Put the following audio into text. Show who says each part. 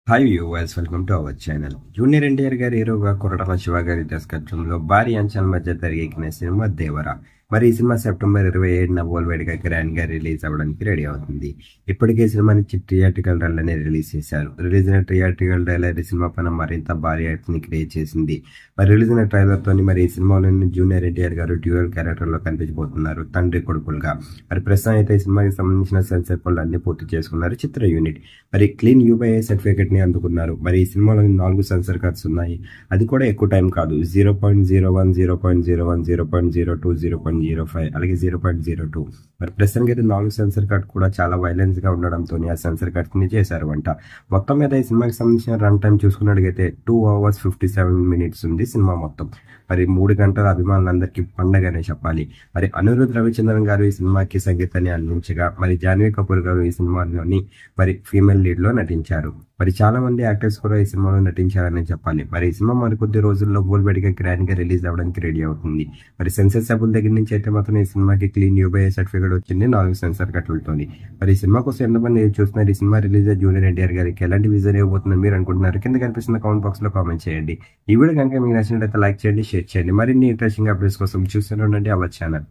Speaker 1: Hi viewers, welcome to our channel. Junior NTR గారి హీరోగా కొరటాల శివ గారి దర్శకత్వంలో భారీ అంచనాల మధ్య తెరకెక్కిన సినిమా దేవర. మరి ఈ సినిమా సెప్టెంబర్ 27న వరల్డ్ గా గ్రాండ్ గా రిలీజ్ అవ్వడానికి రెడీ అవుతుంది. ఇప్పటికే సినిమాని థియేట్రికల్ ట్రైలర్ రిలీజ్ చేశారు. రిలీజ్ అయిన థియేట్రికల్ ట్రైలర్ ఈ సినిమా పైన మరింత భారీ హైప్ ని క్రియేట్ చేసింది. మరి రిలీజ్ అయిన ట్రైలర్ తోని మరి ఈ సినిమాలోని జూనియర్ ఎన్టీఆర్ గారు డ్యూయల్ క్యారెక్టర్ లో కనిపించబోతున్నారు, తండ్రి కొడుకులుగా. మరి ప్రస్తుతం అయితే ఈ సినిమాకి సంబంధించిన సెన్సార్ పనులు అన్ని పూర్తి చేసుకున్నారు చిత్ర యూనిట్. మరి క్లీన్ యూబీఐ సర్టిఫికేట్ ని అందుకున్నారు. మరి ఈ సినిమాలో 4 సెన్సార్ కార్డ్స్ ఉన్నాయి. అది కూడా ఎక్కువ టైం కాదు. 0.01, 0.01, 0.02, 0.05 అలాగే 0.02. మరి ప్రస్తుతానికి అయితే 4 సెన్సార్ కార్డ్ కూడా చాలా వైలెన్స్ గా ఉండడంతో ఆ సెన్సార్ కార్డ్స్ ని చేశారు అంట. మొత్తం మీద ఈ సినిమాకి సంబంధించిన రన్ టైం చూసుకున్నట్లయితే 2 hours 57 minutes ఉంది సినిమా మొత్తం. మరి 3 గంటల అభిమానులందరికీ పండగనే చెప్పాలి. మరి అనిరుద్ రవిచంద్రన్ గారు ఈ సినిమాకి సంగీతాన్ని అందించగా, మరి జాన్వీ కపూర్ గారు ఈ సినిమాలోని మరి ఫీమేల్ లీడ్ లో నటించారు. మరి చాలా మంది యాక్టర్స్ కూడా ఈ సినిమాలో నటించారని చెప్పాలి. మరి ఈ సినిమా మరికొద్ది రోజుల్లో వరల్డ్ గా గ్రాండ్ గా రిలీజ్ అవ్వడానికి రెడీ అవుతుంది. మరి సెన్సార్ సభ్యుల దగ్గర నుంచి అయితే మాత్రం ఈ సినిమాకి క్లీన్ యూబీఐ సర్టిఫికేట్ వచ్చింది 4 సెన్సార్ కట్లతోని. మరి ఈ సినిమా కోసం ఎంతమంది చూస్తున్నారు? ఈ సినిమా రిలీజ్ జూనియర్ ఎన్టీఆర్ గారికి ఎలాంటి విజన్ ఇవ్వబోతుందని మీరు అనుకుంటున్నారు? కింద కనిపిస్తున్న కామెంట్ బాక్స్ లో కామెంట్ చేయండి. ఈ వీడియో కనుక మీకు నచ్చినట్లయితే లైక్ చేయండి, షేర్ చేయండి. మరిన్ని ఇంట్రెస్టింగ్ అప్డేట్స్ కోసం చూస్తూనే ఉండండి అవర్ ఛానల్.